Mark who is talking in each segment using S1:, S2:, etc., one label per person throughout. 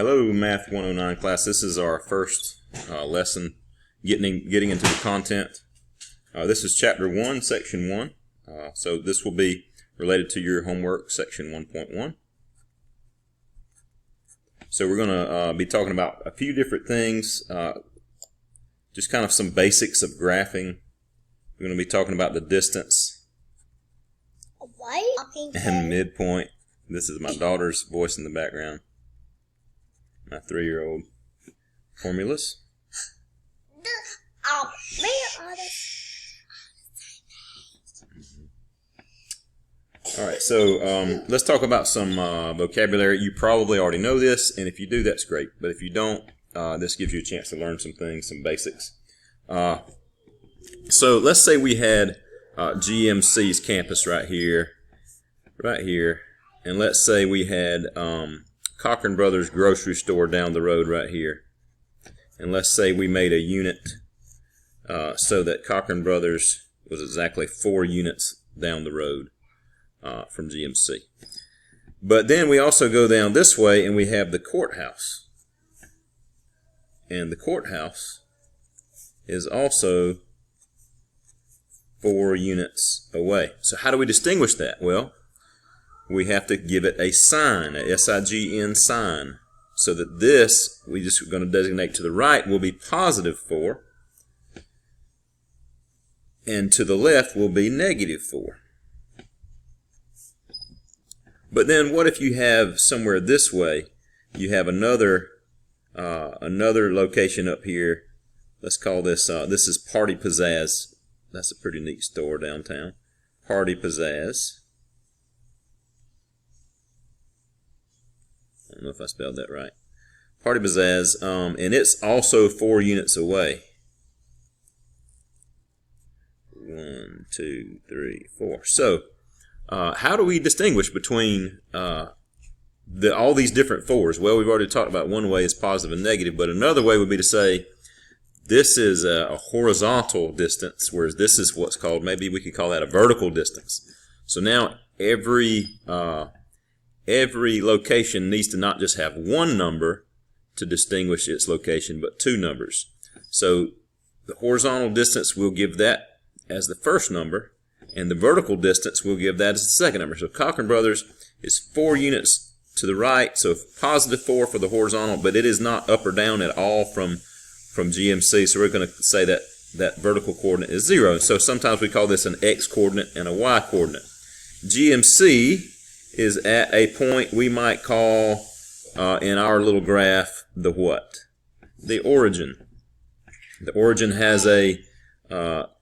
S1: Hello, Math 109 class. This is our first lesson getting into the content. This is Chapter 1, Section 1. So this will be related to your homework, Section 1.1. So we're going to be talking about a few different things, just kind of some basics of graphing. We're going to be talking about the distance and midpoint. This is my daughter's voice in the background. My 3-year-old formulas. Alright, so let's talk about some vocabulary. You probably already know this, and if you do, that's great. But if you don't, this gives you a chance to learn some things, some basics. So let's say we had GMC's campus right here, and let's say we had Cochran Brothers grocery store down the road right here. And let's say we made a unit so that Cochran Brothers was exactly 4 units down the road from GMC. But then we also go down this way and we have the courthouse. And the courthouse is also 4 units away. So how do we distinguish that? Well, we have to give it a sign, a SIGN sign, so that this, we just going to designate to the right, will be positive 4, and to the left will be negative 4. But then what if you have somewhere this way, you have another location up here. Let's call this, this is Party Pizzazz. That's a pretty neat store downtown. Party Pizzazz. I don't know if I spelled that right. Party Pizzazz, and it's also 4 units away. 1, 2, 3, 4. So, how do we distinguish between all these different 4s? Well, we've already talked about one way is positive and negative, but another way would be to say this is a horizontal distance, whereas this is what's called, maybe we could call that a vertical distance. So now every location needs to not just have one number to distinguish its location, but 2 numbers. So the horizontal distance, we'll give that as the first number, and the vertical distance, we'll give that as the second number. So Cochran Brothers is 4 units to the right, so positive 4 for the horizontal, but it is not up or down at all from GMC, so we're going to say that that vertical coordinate is 0. So sometimes we call this an X coordinate and a Y coordinate. GMC is at a point we might call in our little graph the what? The origin. The origin has a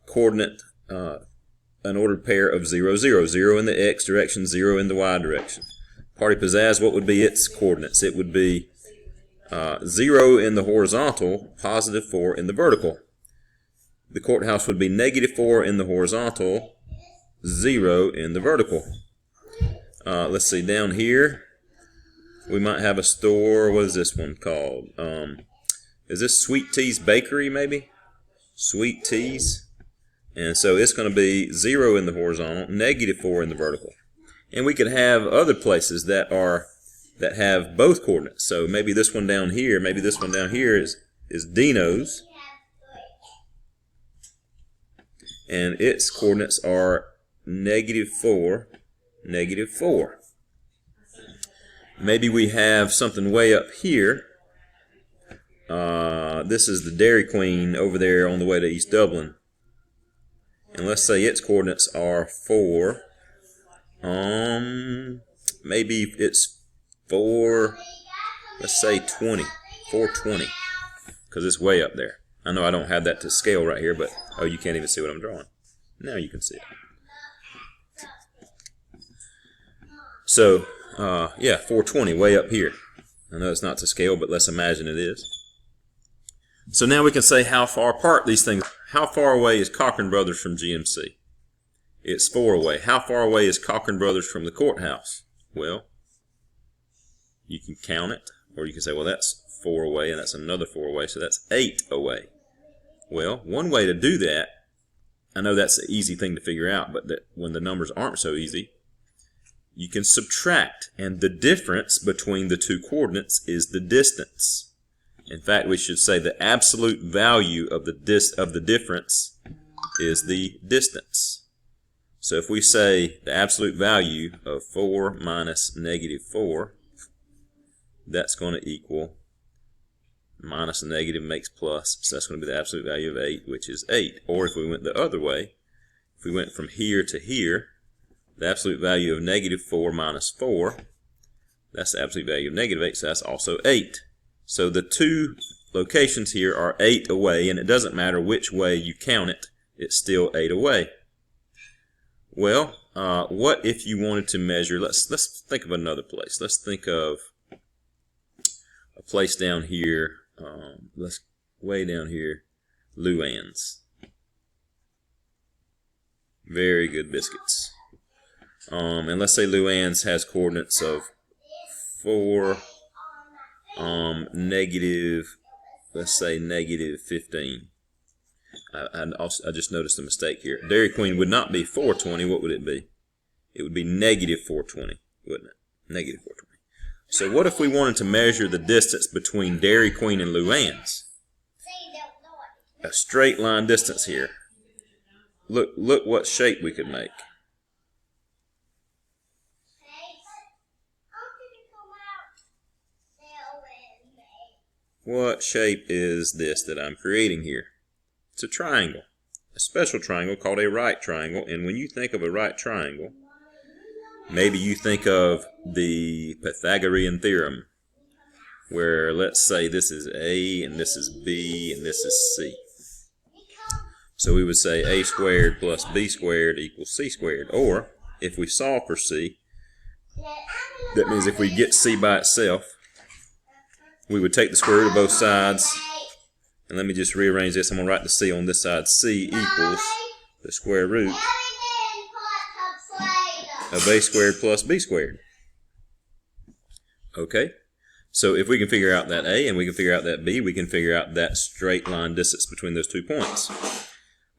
S1: coordinate, an ordered pair of 0, 0. 0 in the X direction, 0 in the Y direction. Party Pizzazz, what would be its coordinates? It would be 0 in the horizontal, positive 4 in the vertical. The courthouse would be negative 4 in the horizontal, 0 in the vertical. Let's see, down here, we might have a store. What is this one called? Is this Sweet Tea's Bakery, maybe? Sweet Tea's. And so it's going to be 0 in the horizontal, negative 4 in the vertical. And we could have other places that have both coordinates. So maybe this one down here, is Dino's. And its coordinates are negative 4, negative 4. Maybe we have something way up here. This is the Dairy Queen over there on the way to East Dublin. And let's say its coordinates are 4. Maybe it's 4, let's say 20. 420. Because it's way up there. I know I don't have that to scale right here, but, oh, you can't even see what I'm drawing. Now you can see it. So, yeah, 420, way up here. I know it's not to scale, but let's imagine it is. So now we can say how far apart these things. How far away is Cochran Brothers from GMC? It's 4 away. How far away is Cochran Brothers from the courthouse? Well, you can count it, or you can say, well, that's 4 away, and that's another 4 away, so that's 8 away. Well, one way to do that, I know that's an easy thing to figure out, but that when the numbers aren't so easy, you can subtract, and the difference between the two coordinates is the distance. In fact, we should say the absolute value of the difference is the distance. So if we say the absolute value of 4 minus negative 4, that's going to equal minus and negative makes plus, so that's going to be the absolute value of 8, which is 8. Or if we went the other way, if we went from here to here, the absolute value of negative 4 minus 4, that's the absolute value of negative 8, so that's also 8. So the two locations here are 8 away, and it doesn't matter which way you count it, it's still 8 away. Well, what if you wanted to measure, let's think of another place. Let's think of a place down here, let's way down here, Luann's. Very good biscuits. And let's say Luann's has coordinates of 4, negative, let's say negative 15. I just noticed a mistake here. Dairy Queen would not be 420. What would it be? It would be negative 420, wouldn't it? Negative 420. So what if we wanted to measure the distance between Dairy Queen and Luann's? A straight line distance here. Look what shape we could make. What shape is this that I'm creating here? It's a triangle, a special triangle called a right triangle. And when you think of a right triangle, maybe you think of the Pythagorean theorem, where let's say this is A and this is B and this is C. So we would say A squared plus B squared equals C squared. Or if we solve for C, that means if we get C by itself, we would take the square root of both sides. And let me just rearrange this. I'm going to write the C on this side. C equals the square root of A squared plus B squared. Okay? So if we can figure out that A and we can figure out that B, we can figure out that straight line distance between those 2 points.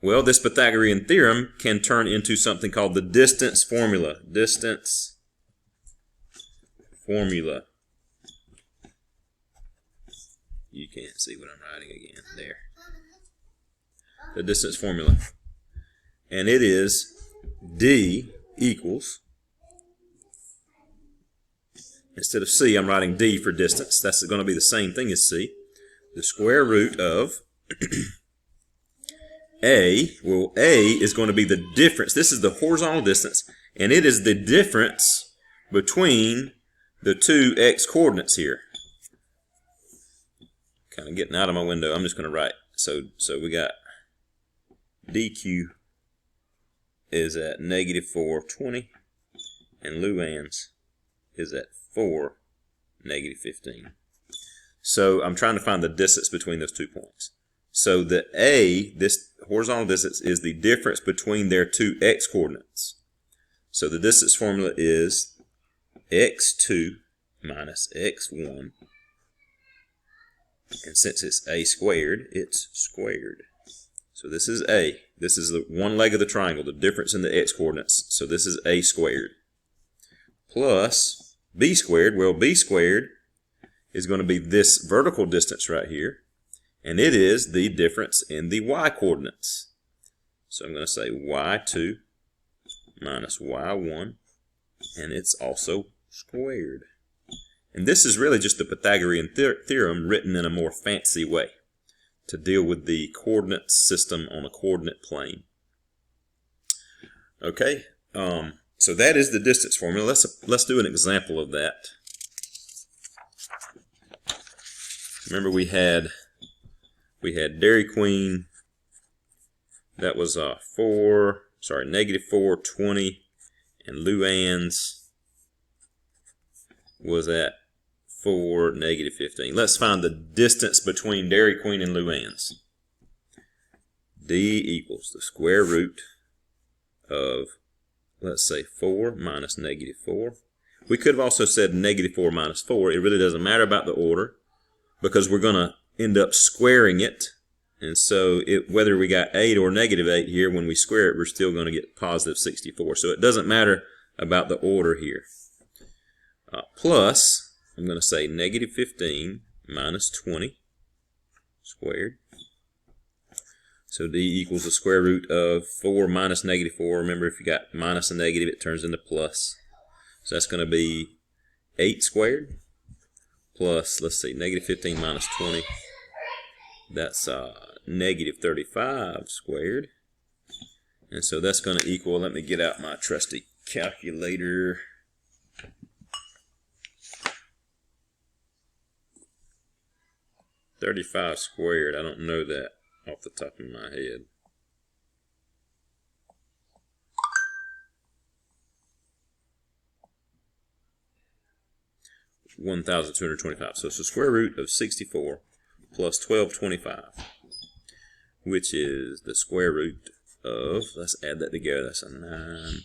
S1: Well, this Pythagorean theorem can turn into something called the distance formula. Distance formula. You can't see what I'm writing again. There. The distance formula. And it is D equals, instead of C, I'm writing D for distance. That's going to be the same thing as C. The square root of A. Well, A is going to be the difference. This is the horizontal distance, and it is the difference between the two x coordinates here. Kind of getting out of my window. I'm just going to write. So we got DQ is at negative 420, and Luann's is at 4, negative 15. So I'm trying to find the distance between those 2 points. So the A, this horizontal distance, is the difference between their two x coordinates. So the distance formula is x2 minus x1. And since it's A squared, it's squared. So this is A. This is the one leg of the triangle, the difference in the x coordinates. So this is A squared. Plus B squared. Well, B squared is going to be this vertical distance right here. And it is the difference in the y coordinates. So I'm going to say y2 minus y1. And it's also squared. And this is really just the Pythagorean theorem written in a more fancy way to deal with the coordinate system on a coordinate plane. Okay, so that is the distance formula. Let's do an example of that. Remember we had Dairy Queen. That was negative 420, and Luann's was at 4, negative 15. Let's find the distance between Dairy Queen and Luann's. D equals the square root of, let's say, 4 minus negative 4. We could have also said negative 4 minus 4. It really doesn't matter about the order because we're going to end up squaring it. And so whether we got 8 or negative 8 here, when we square it, we're still going to get positive 64. So it doesn't matter about the order here. Plus, I'm going to say negative 15 minus 20 squared. So D equals the square root of 4 minus negative 4. Remember, if you got minus a negative, it turns into plus. So that's going to be 8 squared plus, let's see, negative 15 minus 20. That's negative 35 squared. And so that's going to equal, let me get out my trusty calculator. $35 squared, I don't know that off the top of my head. $1,225. So it's the square root of 64 plus 1225, which is the square root of, let's add that together, that's a 9.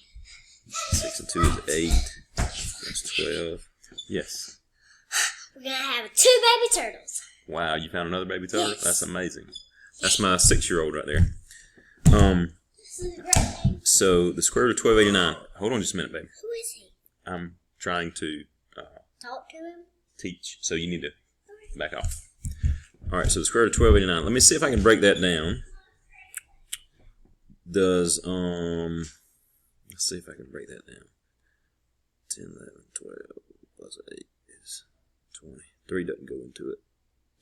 S1: 6 and 2 is 8. That's 12. Yes.
S2: We're going to have 2 baby turtles.
S1: Wow, you found another baby turtle?
S2: Yes.
S1: That's amazing. That's my 6-year-old right there.
S2: This is a great name.
S1: So the square root of 1289. Hold on just a minute, baby.
S2: Who is he?
S1: I'm trying to
S2: Talk to him?
S1: teach, so you need to back off. All right, so the square root of 1289. Let me see if I can break that down. Does, let's see if I can break that down. 10, 11, 12 plus 8 is 20. 3 doesn't go into it.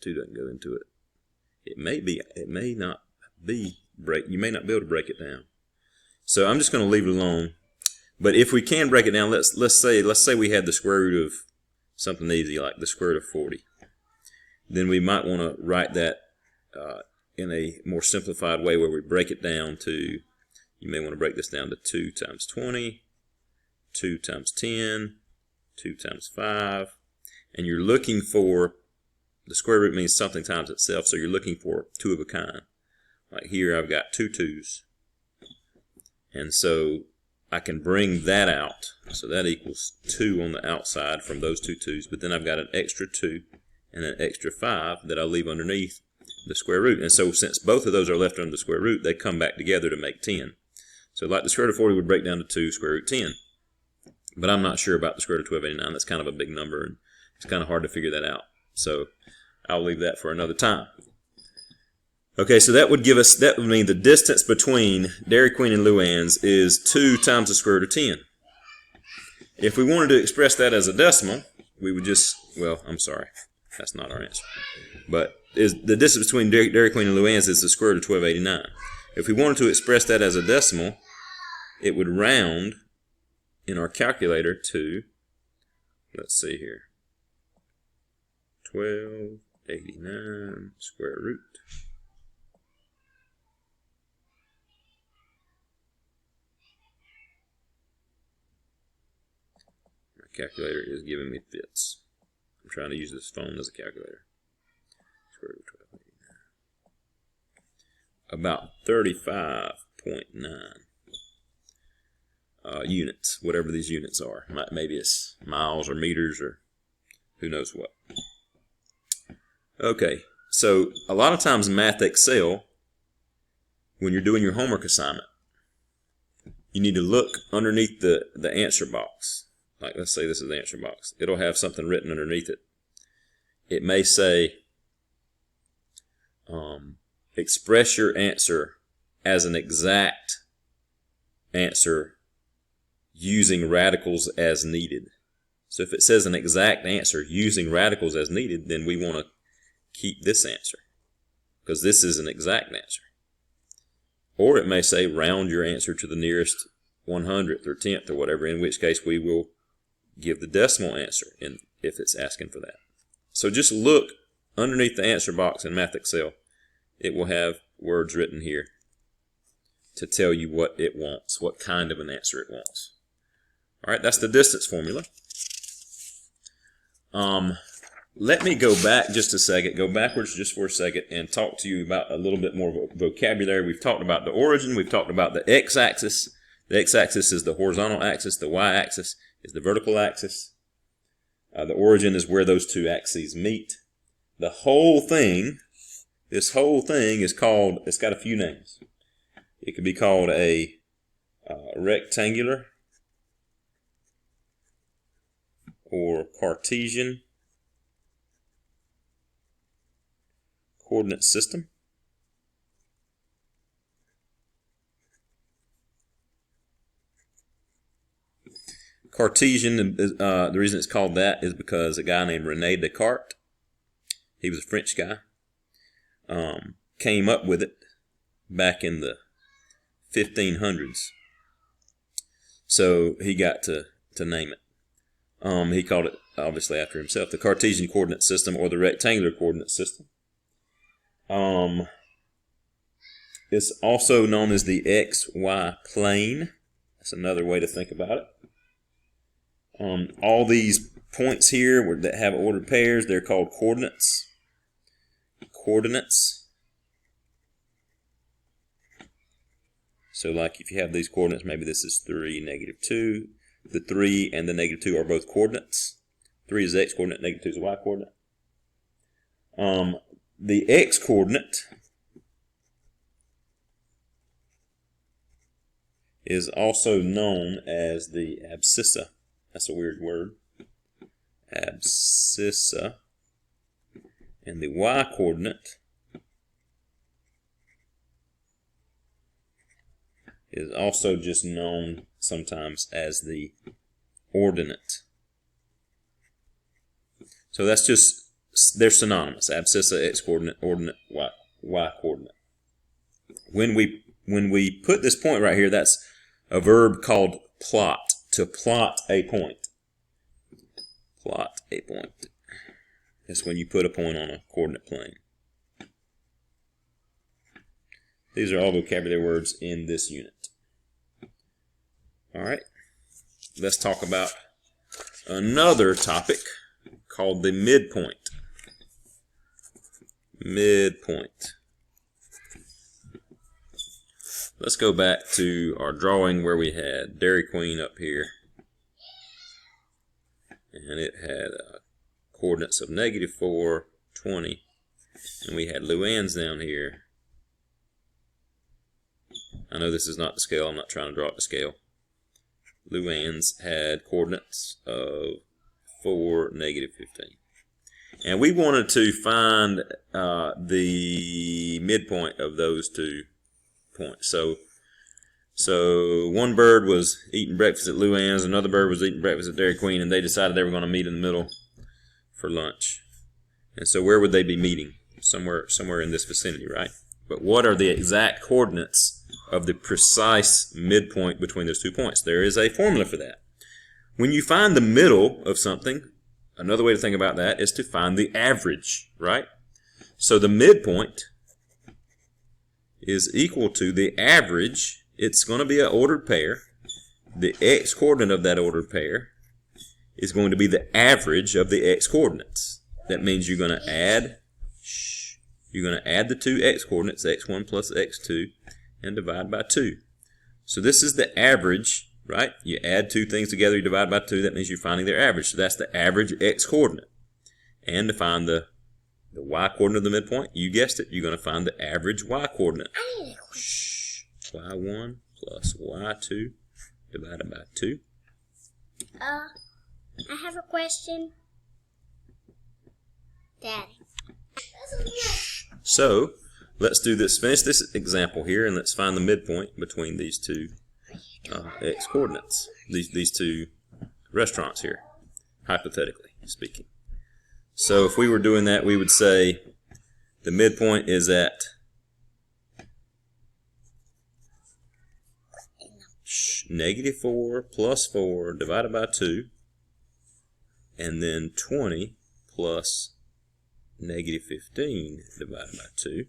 S1: 2 doesn't go into it. It may not be you may not be able to break it down. So I'm just going to leave it alone. But if we can break it down, let's say we had the square root of something easy like the square root of 40. Then we might want to write that in a more simplified way where we break it down to, you may want to break this down to 2 times 20, 2 times 10, 2 times 5, and you're looking for, the square root means something times itself, so you're looking for 2 of a kind. Like here I've got 2 2's, and so I can bring that out, so that equals 2 on the outside from those 2 2's, but then I've got an extra 2 and an extra 5 that I'll leave underneath the square root. And so since both of those are left under the square root, they come back together to make 10. So like the square root of 40 would break down to 2 square root 10. But I'm not sure about the square root of 1289. That's kind of a big number, and it's kind of hard to figure that out. So I'll leave that for another time. Okay, so that would mean the distance between Dairy Queen and Luann's is 2 times the square root of 10. If we wanted to express that as a decimal, we would just, well, I'm sorry, that's not our answer. But the distance between Dairy Queen and Luann's is the square root of 1289. If we wanted to express that as a decimal, it would round in our calculator to, let's see here, 1289 square root. My calculator is giving me fits. I'm trying to use this phone as a calculator. Square root of 1289. About 35.9 units, whatever these units are. Maybe it's miles or meters or who knows what. Okay, so a lot of times in Math Excel, when you're doing your homework assignment, you need to look underneath the answer box. Like, let's say this is the answer box. It'll have something written underneath it. It may say, express your answer as an exact answer using radicals as needed. So if it says an exact answer using radicals as needed, then we want to keep this answer because this is an exact answer. Or it may say round your answer to the nearest 100th or 10th or whatever, in which case we will give the decimal answer if it's asking for that. So just look underneath the answer box in Math Excel. It will have words written here to tell you what it wants, what kind of an answer it wants. All right, that's the distance formula. Let me go back just a second, go backwards just for a second, and talk to you about a little bit more vocabulary. We've talked about the origin. We've talked about the x-axis. The x-axis is the horizontal axis. The y-axis is the vertical axis. The origin is where those two axes meet. The whole thing, this whole thing is called, it's got a few names. It could be called a rectangular or Cartesian coordinate system. Cartesian, the reason it's called that is because a guy named René Descartes, he was a French guy, came up with it back in the 1500s. So he got to name it. He called it, obviously, after himself, the Cartesian coordinate system or the rectangular coordinate system. It's also known as the XY plane. That's another way to think about it. All these points here that have ordered pairs, they're called coordinates. Coordinates. So like if you have these coordinates, maybe this is 3, -2. The 3 and the -2 are both coordinates. 3 is the x coordinate, -2 is the y coordinate. The x coordinate is also known as the abscissa. That's a weird word. Abscissa. And the y coordinate is also just known sometimes as the ordinate. So that's just, they're synonymous. Abscissa, x coordinate, ordinate, y coordinate. When we put this point right here, that's a verb called plot, to plot a point. Plot a point. That's when you put a point on a coordinate plane. These are all vocabulary words in this unit. All right, let's talk about another topic called the midpoint. Midpoint. Let's go back to our drawing where we had Dairy Queen up here. And it had coordinates of -4, 20. And we had Luann's down here. I know this is not the scale. I'm not trying to draw it to scale. Luann's had coordinates of 4, -15. And we wanted to find the midpoint of those 2 points. So one bird was eating breakfast at Luann's, another bird was eating breakfast at Dairy Queen, and they decided they were going to meet in the middle for lunch. And so where would they be meeting? Somewhere in this vicinity, right? But what are the exact coordinates of the precise midpoint between those 2 points? There is a formula for that. When you find the middle of something, another way to think about that is to find the average, right? So the midpoint is equal to the average. It's going to be an ordered pair. The x coordinate of that ordered pair is going to be the average of the x coordinates. That means you're going to add the 2 x coordinates, x1 plus x2, and divide by 2. So this is the average, right? You add 2 things together, you divide by 2, that means you're finding their average. So that's the average x coordinate. And to find the y coordinate of the midpoint, you guessed it, you're going to find the average y coordinate. Y1 plus y2 divided by 2.
S2: I have a question. Daddy.
S1: So, let's do this. Finish this example here, and let's find the midpoint between these 2 x coordinates. These 2 restaurants here, hypothetically speaking. So if we were doing that, we would say the midpoint is at -4 plus 4 divided by 2, and then 20 plus -15 divided by 2.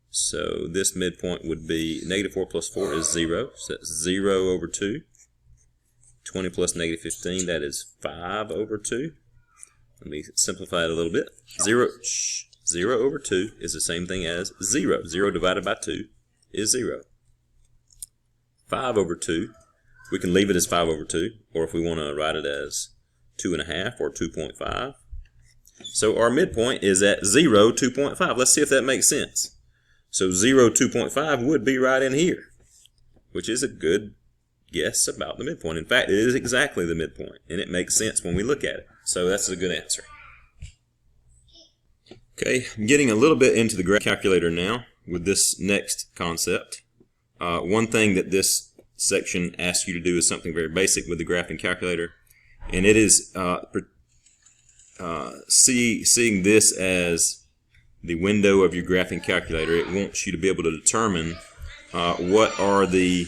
S1: So this midpoint would be -4 plus 4 is 0, so that's 0 over 2. 20 plus -15, that is 5 over 2. Let me simplify it a little bit. 0 over 2 is the same thing as 0. 0 divided by 2 is 0. 5 over 2, we can leave it as 5 over 2, or if we want to write it as 2.5 or 2.5. So our midpoint is at 0, 2.5. Let's see if that makes sense. So 0, 2.5 would be right in here, which is a good guess about the midpoint. In fact, it is exactly the midpoint, and it makes sense when we look at it. So that's a good answer. Okay, I'm getting a little bit into the graph calculator now with this next concept. One thing that this section asks you to do is something very basic with the graphing calculator, and it is seeing this as the window of your graphing calculator. It wants you to be able to determine what are the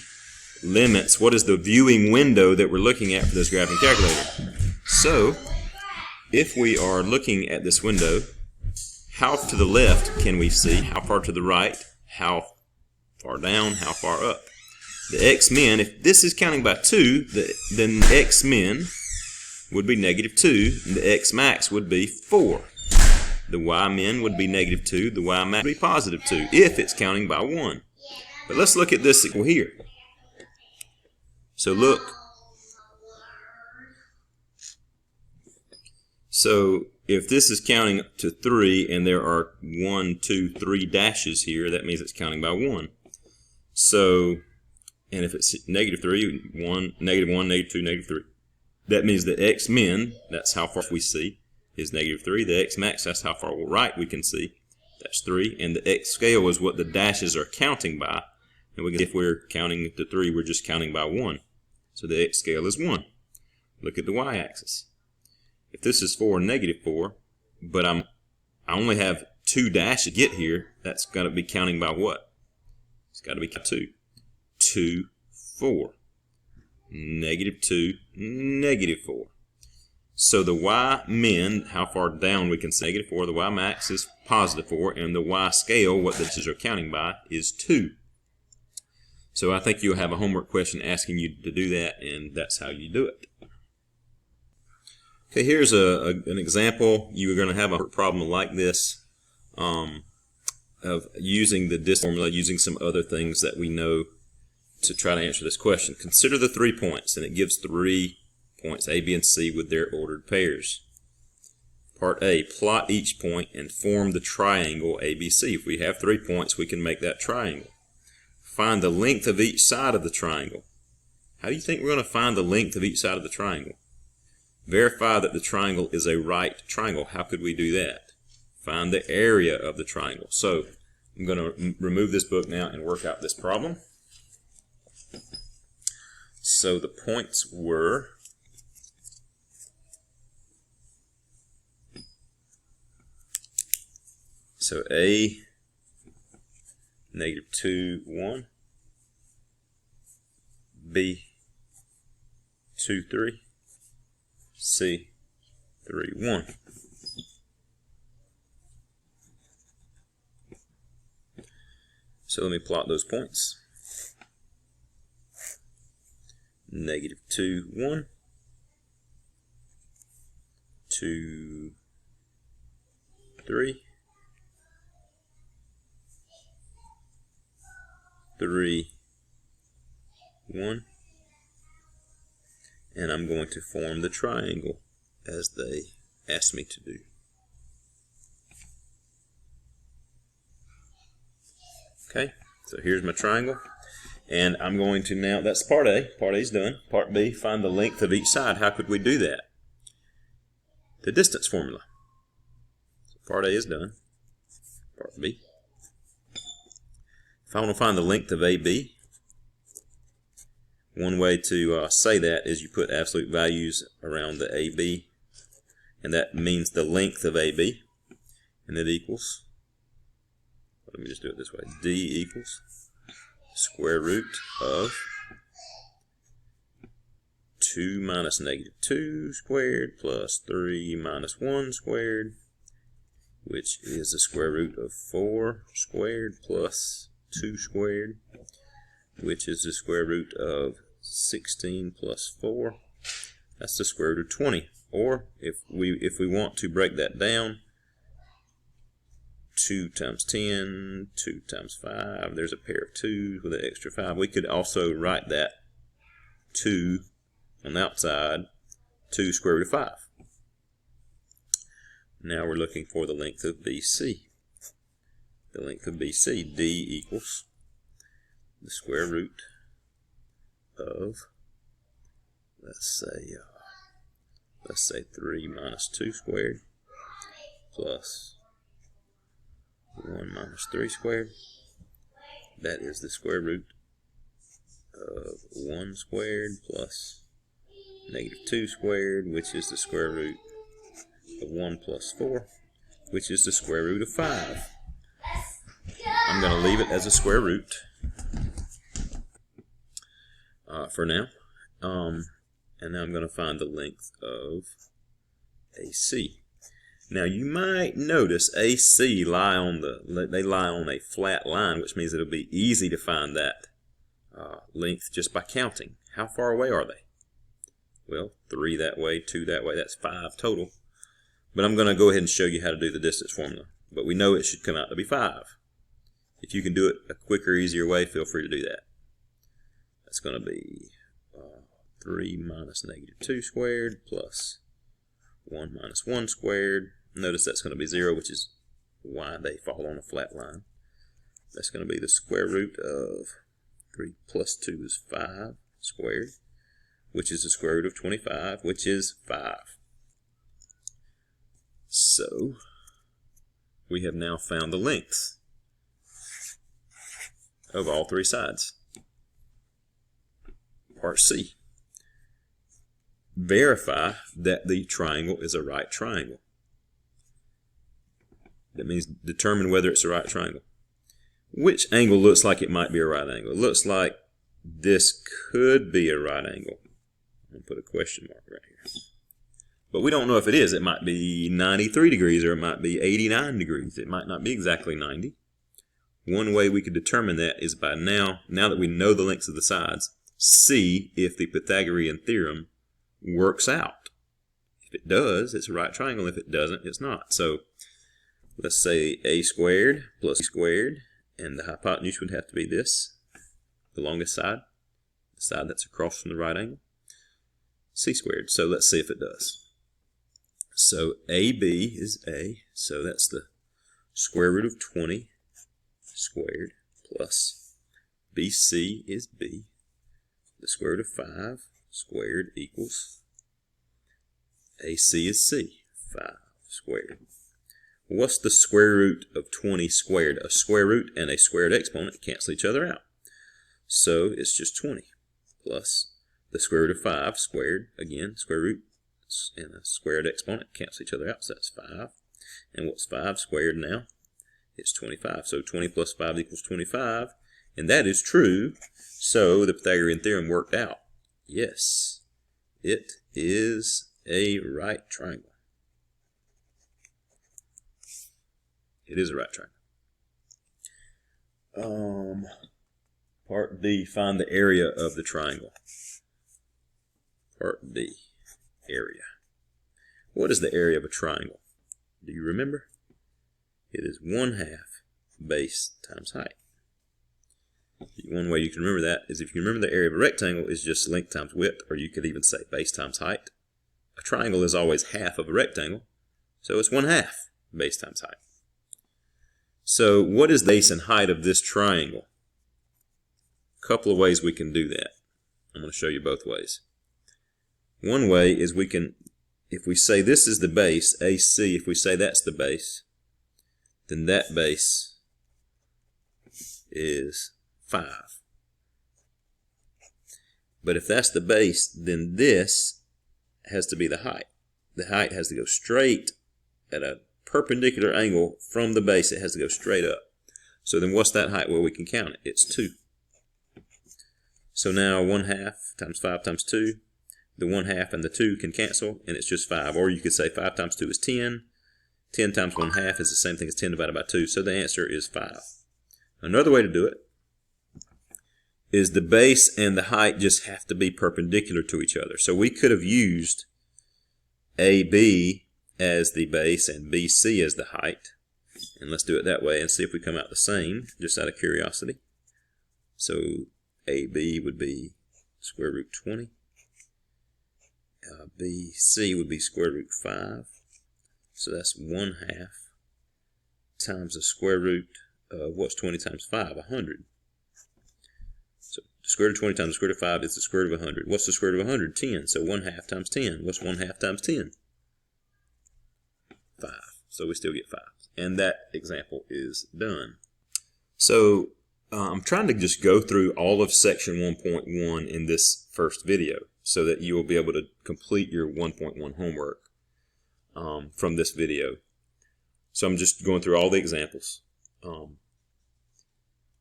S1: limits, what is the viewing window that we're looking at for this graphing calculator. So, if we are looking at this window, how to the left can we see, how far to the right, how far down, how far up. The x-min, if this is counting by 2, then the x-min would be -2, and the x-max would be 4. The y-min would be -2, the y-max would be +2, if it's counting by 1. But let's look at this equal here. So look. So if this is counting to 3 and there are 1, 2, 3 dashes here, that means it's counting by 1. So, and if it's -3, 1, -1, -2, -3, that means the x-min, that's how far we see, is -3. The x-max, that's how far right we can see, that's 3. And the x-scale is what the dashes are counting by. And if we're counting to 3, we're just counting by 1. So the x-scale is 1. Look at the y-axis. If this is 4 and -4, but I only have 2 dashes to get here, that's got to be counting by what? It's got to be 2. 2, 4. -2, -4. So the y-min, how far down we can see, -4, the y-max is +4, and the y-scale, what the dashes are counting by, is 2. So I think you'll have a homework question asking you to do that, and that's how you do it. Okay, here's an example. You're going to have a problem like this of using the distance formula, using some other things that we know to try to answer this question. Consider the 3 points, and it gives 3 points, A, B, and C, with their ordered pairs. Part A, plot each point and form the triangle ABC. If we have 3 points, we can make that triangle. Find the length of each side of the triangle. How do you think we're going to find the length of each side of the triangle? Verify that the triangle is a right triangle. How could we do that? Find the area of the triangle. So I'm going to remove this book now and work out this problem. So the points were A, -2, 1, B, 2, 3, C, 3, 1. So let me plot those points. -2, 1, 2, 3, 3, 1, and I'm going to form the triangle as they asked me to do. Okay, so here's my triangle, and I'm going to now, that's part A. Part A is done. Part B, find the length of each side. How could we do that? The distance formula. So part A is done. Part B. If I want to find the length of AB, one way to say that is you put absolute values around the AB, and that means the length of AB, and it equals, let me just do it this way, D equals square root of 2 minus -2 squared plus 3 minus 1 squared, which is the square root of 4 squared plus 2 squared, which is the square root of 16 plus 4. That's the square root of 20. Or if we want to break that down, 2 times 10, 2 times 5. There's a pair of 2s with an extra 5. We could also write that 2 on the outside, 2 square root of 5. Now we're looking for the length of BC. The length of BC, D equals the square root of, let's say 3 minus 2 squared plus 1 minus 3 squared. That is the square root of 1 squared plus negative 2 squared, which is the square root of 1 plus 4, which is the square root of 5. I'm going to leave it as a square root for now. And now I'm going to find the length of AC. Now you might notice AC lie on a flat line, which means it'll be easy to find that length just by counting. How far away are they? Well, 3 that way, 2 that way, that's 5 total. But I'm going to go ahead and show you how to do the distance formula. But we know it should come out to be 5. If you can do it a quicker, easier way, feel free to do that. That's going to be 3 minus negative 2 squared plus 1 minus 1 squared. Notice that's going to be 0, which is why they fall on a flat line. That's going to be the square root of 3 plus 2 is 5 squared, which is the square root of 25, which is 5. So we have now found the length of all 3 sides. Part C. Verify that the triangle is a right triangle. That means determine whether it's a right triangle. Which angle looks like it might be a right angle? It looks like this could be a right angle. I'm going to put a question mark right here. But we don't know if it is. It might be 93 degrees or it might be 89 degrees. It might not be exactly 90. One way we could determine that is by now that we know the lengths of the sides, see if the Pythagorean theorem works out. If it does, it's a right triangle. If it doesn't, it's not. So let's say a squared plus b squared, and the hypotenuse would have to be this, the longest side, the side that's across from the right angle, c squared. So let's see if it does. So AB is A, so that's the square root of 20 squared plus BC is B, the square root of 5 squared equals AC is C, 5 squared. What's the square root of 20 squared? A square root and a squared exponent cancel each other out. So it's just 20 plus the square root of 5 squared, again, square root and a squared exponent cancel each other out, so that's 5. And what's 5 squared now? It's 25. So 20 plus 5 equals 25. And that is true. So the Pythagorean theorem worked out. Yes, it is a right triangle. It is a right triangle. Part D, find the area of the triangle. Part D, area. What is the area of a triangle? Do you remember? It is 1/2 base times height. One way you can remember that is if you remember the area of a rectangle is just length times width, or you could even say base times height. A triangle is always half of a rectangle, so it's 1/2 base times height. So what is the base and height of this triangle? A couple of ways we can do that. I'm going to show you both ways. One way is we can, if we say this is the base, AC, if we say that's the base, then that base is 5. But if that's the base, then this has to be the height. The height has to go straight at a perpendicular angle from the base. It has to go straight up. So then what's that height? Well, we can count it. It's 2. So now 1/2 times 5 times 2. The 1/2 and the 2 can cancel, and it's just 5. Or you could say 5 times 2 is 10. 10 times 1/2 is the same thing as 10 divided by 2. So the answer is 5. Another way to do it is the base and the height just have to be perpendicular to each other. So we could have used AB as the base and BC as the height. And let's do it that way and see if we come out the same, just out of curiosity. So AB would be square root 20. BC would be square root 5. So that's 1/2 times the square root of what's 20 times 5? 100. So square root of 20 times the square root of 5 is the square root of 100. What's the square root of 100? 10. So 1/2 times 10. What's 1/2 times 10? 5. So we still get 5. And that example is done. So I'm trying to just go through all of section 1.1 in this first video so that you will be able to complete your 1.1 homework from this video. So I'm just going through all the examples.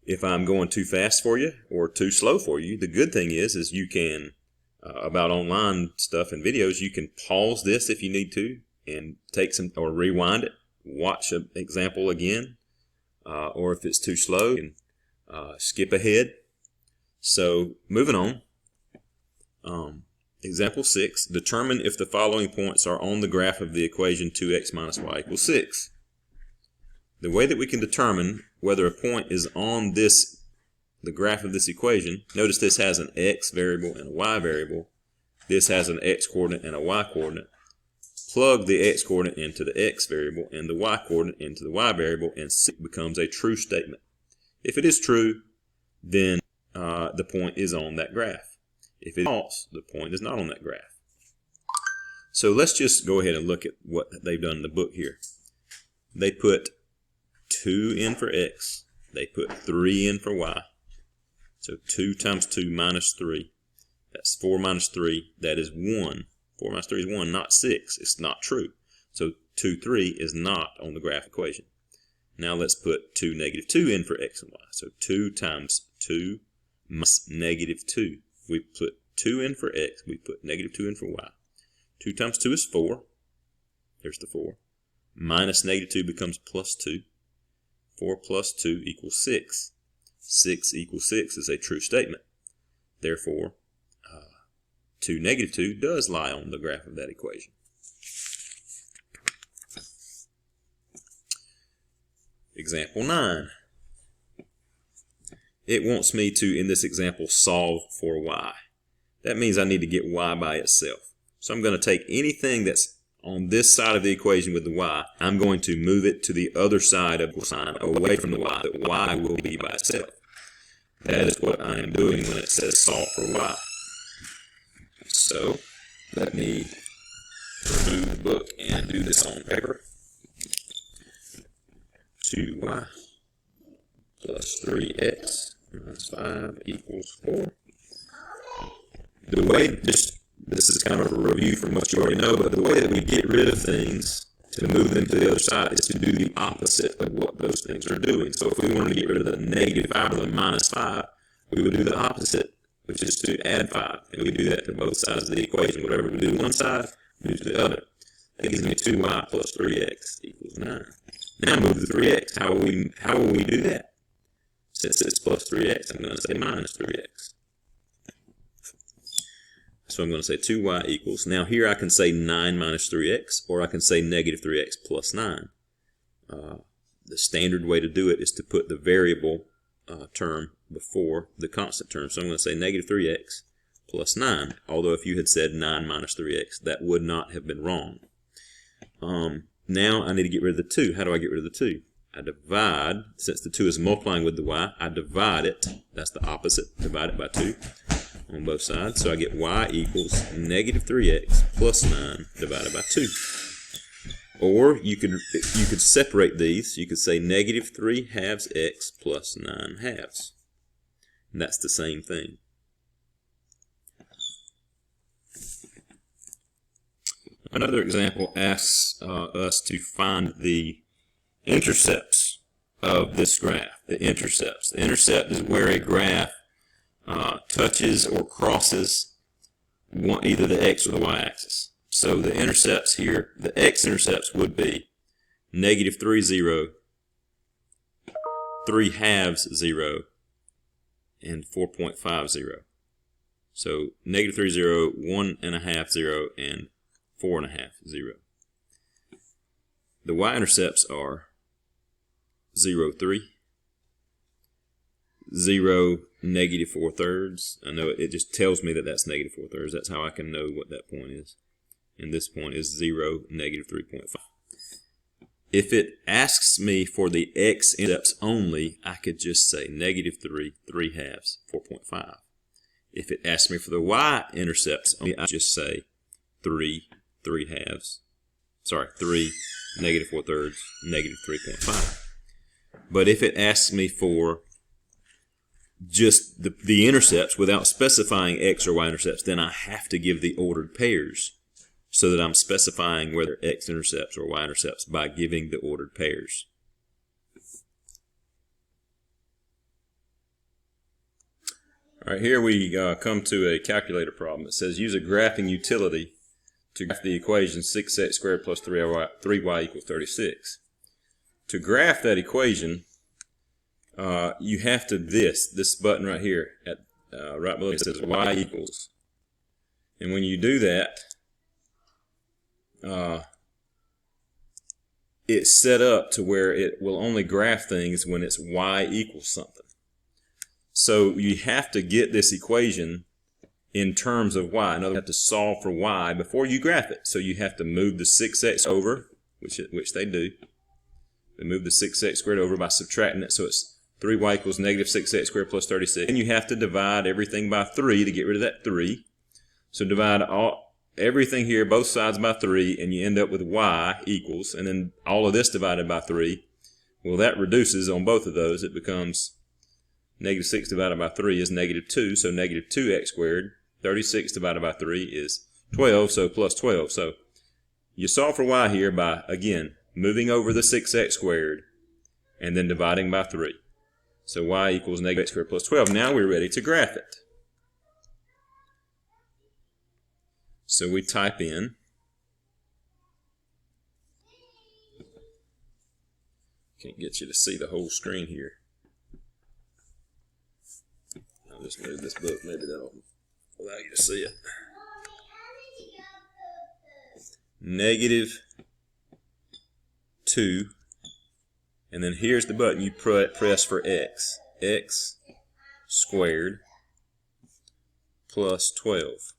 S1: If I'm going too fast for you or too slow for you, the good thing is you can, about online stuff and videos, you can pause this if you need to and take some, or rewind it, watch an example again, or if it's too slow, you can skip ahead. So moving on. Example 6, determine if the following points are on the graph of the equation 2x minus y equals 6. The way that we can determine whether a point is on the graph of this equation, notice this has an x variable and a y variable. This has an x coordinate and a y coordinate. Plug the x coordinate into the x variable and the y coordinate into the y variable, and it becomes a true statement. If it is true, then the point is on that graph. If it's false, the point is not on that graph. So let's just go ahead and look at what they've done in the book here. They put 2 in for x. They put 3 in for y. So 2 times 2 minus 3. That's 4 minus 3. That is 1. 4 minus 3 is 1, not 6. It's not true. So 2, 3 is not on the graph equation. Now let's put 2, negative 2 in for x and y. So 2 times 2 minus negative 2. We put 2 in for x. We put negative 2 in for y. 2 times 2 is 4. There's the 4. Minus negative 2 becomes plus 2. 4 plus 2 equals 6. 6 equals 6 is a true statement. Therefore, 2, negative 2 does lie on the graph of that equation. Example 9. It wants me to, in this example, solve for y. That means I need to get y by itself. So I'm going to take anything that's on this side of the equation with the y, I'm going to move it to the other side of the sign, away from the y, that y will be by itself. That is what I am doing when it says solve for y. So let me remove the book and do this on paper. 2y plus 3x minus 5 equals 4. The way, this is kind of a review from what you already know, but the way that we get rid of things to move them to the other side is to do the opposite of what those things are doing. So if we wanted to get rid of the negative 5 or the minus 5, we would do the opposite, which is to add 5. And we do that to both sides of the equation. Whatever we do to one side, we do to the other. That gives me 2y plus 3x equals 9. Now move the 3x. How will we do that? Since it's plus 3x, I'm going to say minus 3x. So I'm going to say 2y equals. Now here I can say 9 minus 3x, or I can say negative 3x plus 9. The standard way to do it is to put the variable term before the constant term. So I'm going to say negative 3x plus 9. Although if you had said 9 minus 3x, that would not have been wrong. Now I need to get rid of the 2. How do I get rid of the 2? I divide, since the 2 is multiplying with the y, I divide it. That's the opposite. Divide it by 2 on both sides. So I get y equals negative 3x plus 9 divided by 2. Or you could separate these. You could say negative 3 halves x plus 9 halves. And that's the same thing. Another example asks us to find the intercepts of this graph. The intercepts. The intercept is where a graph touches or crosses either the x or the y-axis. So the intercepts here, the x-intercepts would be negative 3, 0, 3 halves 0, and 4.5, 0. So negative 3, 0, 1.5, 0, and 4.5, 0. The y-intercepts are 0, 3, 0, negative 4/3. I know it just tells me that that's negative 4/3. That's how I can know what that point is. And this point is 0, negative 3.5. If it asks me for the x-intercepts only, I could just say negative 3, 3 halves, 4.5. If it asks me for the y-intercepts, I just say 3 3/2. Sorry, 3, negative 4/3, negative 3.5. But if it asks me for just the intercepts without specifying x or y intercepts, then I have to give the ordered pairs so that I'm specifying whether x intercepts or y intercepts by giving the ordered pairs. All right, here we come to a calculator problem. It says use a graphing utility to graph the equation 6x squared plus 3y equals 36. To graph that equation, you have to this button right here at right below it says y equals, and when you do that, it's set up to where it will only graph things when it's y equals something. So you have to get this equation in terms of y. In other words, you have to solve for y before you graph it. So you have to move the 6x over, which they do. They move the 6x squared over by subtracting it, so it's 3y equals negative 6x squared plus 36. And you have to divide everything by 3 to get rid of that 3. So divide everything here, both sides by 3, and you end up with y equals, and then all of this divided by 3. Well, that reduces on both of those. It becomes negative 6 divided by 3 is negative 2, so negative 2x squared. 36 divided by 3 is 12, so plus 12. So you solve for y here by, again, moving over the 6x squared and then dividing by 3. So y equals negative x squared plus 12. Now we're ready to graph it. So we type in can't get you to see the whole screen here. I'll just move this book, maybe that'll allow you to see it. Negative 2, and then here's the button you press for x. X squared plus 12.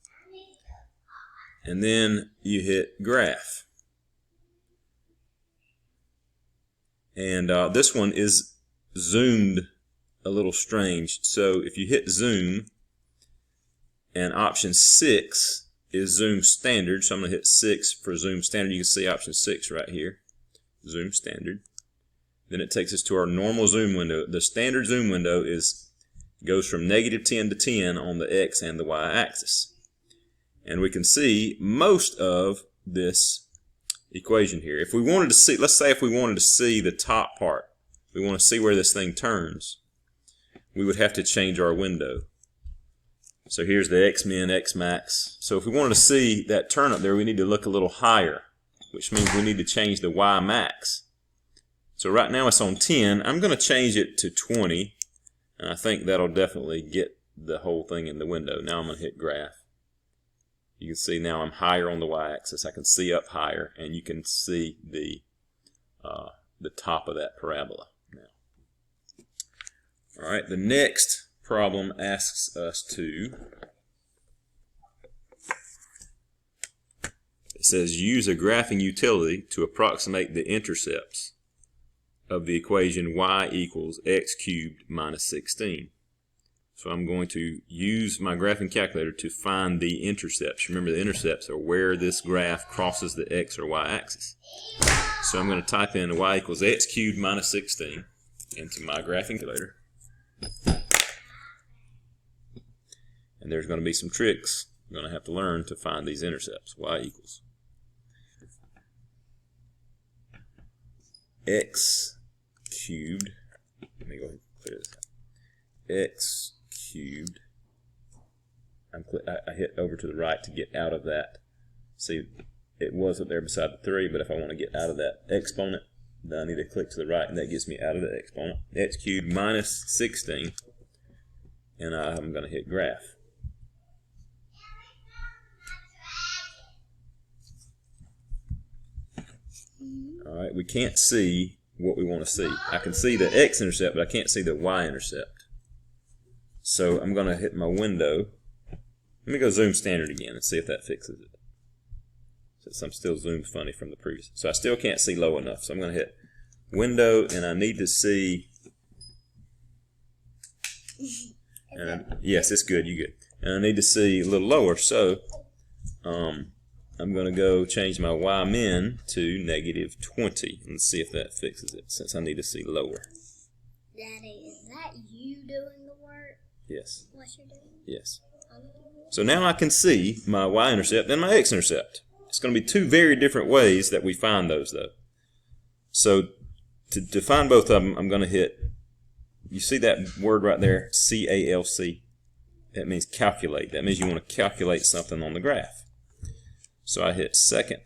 S1: And then you hit graph. And this one is zoomed a little strange. So if you hit zoom, and option 6 is zoom standard, so I'm going to hit 6 for zoom standard. You can see option 6 right here, zoom standard. Then it takes us to our normal zoom window. The standard zoom window goes from negative 10 to 10 on the x and the y axis. And we can see most of this equation here. If we wanted to see, let's say if we wanted to see the top part, we want to see where this thing turns, we would have to change our window. So here's the x min, x max. So if we wanted to see that turn up there, we need to look a little higher, which means we need to change the y max. So right now it's on 10. I'm going to change it to 20, and I think that'll definitely get the whole thing in the window. Now I'm going to hit graph. You can see now I'm higher on the y-axis. I can see up higher, and you can see the top of that parabola now. All right, the next problem asks us to, it says use a graphing utility to approximate the intercepts of the equation y equals x cubed minus 16. So I'm going to use my graphing calculator to find the intercepts. Remember, the intercepts are where this graph crosses the x or y axis. So I'm going to type in y equals x cubed minus 16 into my graphing calculator. And there's going to be some tricks I'm going to have to learn to find these intercepts. Y equals x cubed. Let me go ahead and clear this out. X cubed. I hit over to the right to get out of that. See, it wasn't there beside the 3, but if I want to get out of that exponent, then I need to click to the right, and that gets me out of the exponent. X cubed minus 16, and I'm going to hit graph. All right, we can't see what we want to see. I can see the x-intercept, but I can't see the y-intercept. So I'm going to hit my window. Let me go zoom standard again and see if that fixes it. Since I'm still zoomed funny from the previous. So I still can't see low enough. So I'm going to hit window, and I need to see. And yes, it's good. You good. and I need to see a little lower. So I'm going to go change my y min to -20 and see if that fixes it, since I need to see lower.
S2: Daddy, is that you doing the work?
S1: Yes.
S2: What you're doing?
S1: Yes. So now I can see my y-intercept and my x-intercept. It's going to be two very different ways that we find those, though. So to find both of them, I'm going to hit, you see that word right there, C-A-L-C? That means calculate. That means you want to calculate something on the graph. So I hit second,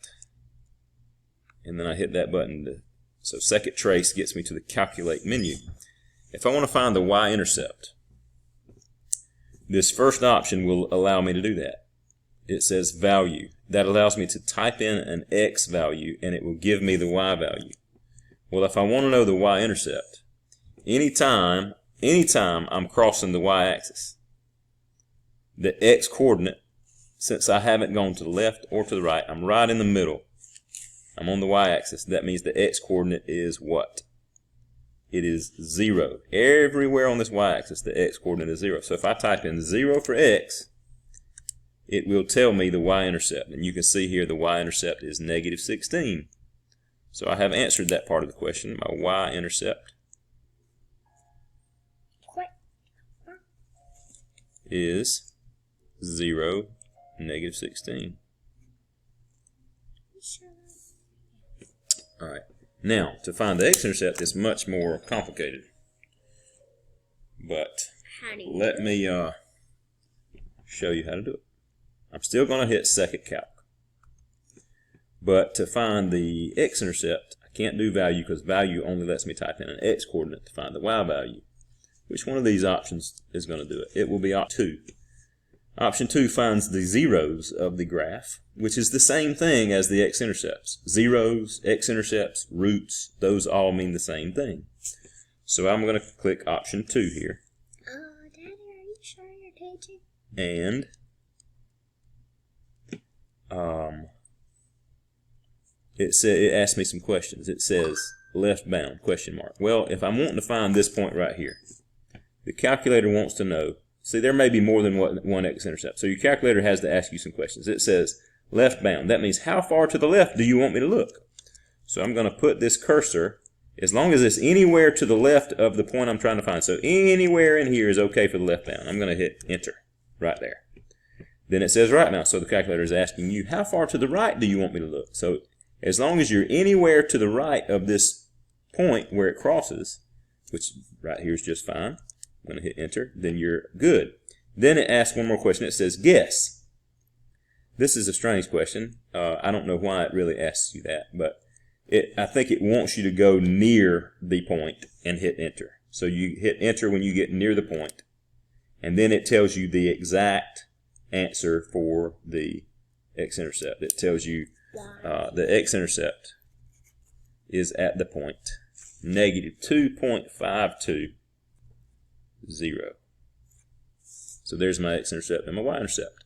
S1: and then I hit that button. So second trace gets me to the calculate menu. If I want to find the y-intercept, this first option will allow me to do that. It says value. That allows me to type in an x value, and it will give me the y value. Well, if I want to know the y-intercept, anytime I'm crossing the y-axis, the x-coordinate, since I haven't gone to the left or to the right, I'm right in the middle. I'm on the y-axis. That means the x-coordinate is what? It is 0. Everywhere on this y-axis, the x-coordinate is 0. So if I type in 0 for x, it will tell me the y-intercept. And you can see here the y-intercept is -16. So I have answered that part of the question. My y-intercept is 0, -16. All right. Now, to find the x-intercept is much more complicated. But let me show you how to do it. I'm still going to hit second calc. But to find the x-intercept, I can't do value because value only lets me type in an x-coordinate to find the y value. Which one of these options is going to do it? It will be option 2. Option 2 finds the zeros of the graph, which is the same thing as the x-intercepts. Zeros, x-intercepts, roots, those all mean the same thing. So I'm going to click option 2 here.
S2: Daddy, are you sure you're teaching?
S1: And it asks me some questions. It says left bound, question mark. Well, if I'm wanting to find this point right here, the calculator wants to know. See, there may be more than one x-intercept. So your calculator has to ask you some questions. It says left bound. That means how far to the left do you want me to look? So I'm going to put this cursor, as long as it's anywhere to the left of the point I'm trying to find. So anywhere in here is okay for the left bound. I'm going to hit enter right there. Then it says right bound. So the calculator is asking you, how far to the right do you want me to look? So as long as you're anywhere to the right of this point where it crosses, which right here is just fine, I'm going to hit enter, then you're good. Then it asks one more question. It says guess. This is a strange question. I don't know why it really asks you that, but I think it wants you to go near the point and hit enter. So you hit enter when you get near the point, and then it tells you the exact answer for the x-intercept. It tells you the x-intercept is at the point -2.520. So there's my x-intercept and my y-intercept.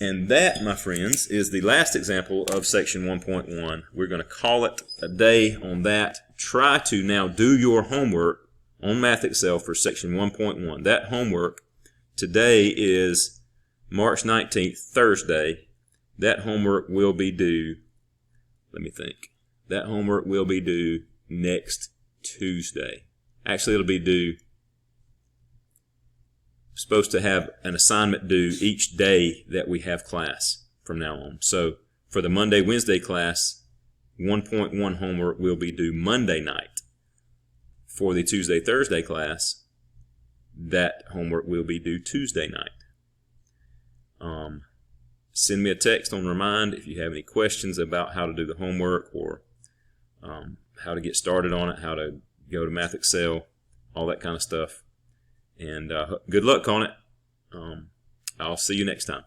S1: And that, my friends, is the last example of section 1.1. We're going to call it a day on that. Try to now do your homework on Math Excel for section 1.1. That homework today is March 19th, Thursday. That homework will be due, let me think, that homework will be due next Tuesday. Actually, it'll be due, supposed to have an assignment due each day that we have class from now on. So for the Monday, Wednesday class, 1.1 homework will be due Monday night. For the Tuesday, Thursday class, that homework will be due Tuesday night. Send me a text on Remind if you have any questions about how to do the homework or how to get started on it, how to go to Math Excel, all that kind of stuff. And good luck on it. I'll see you next time.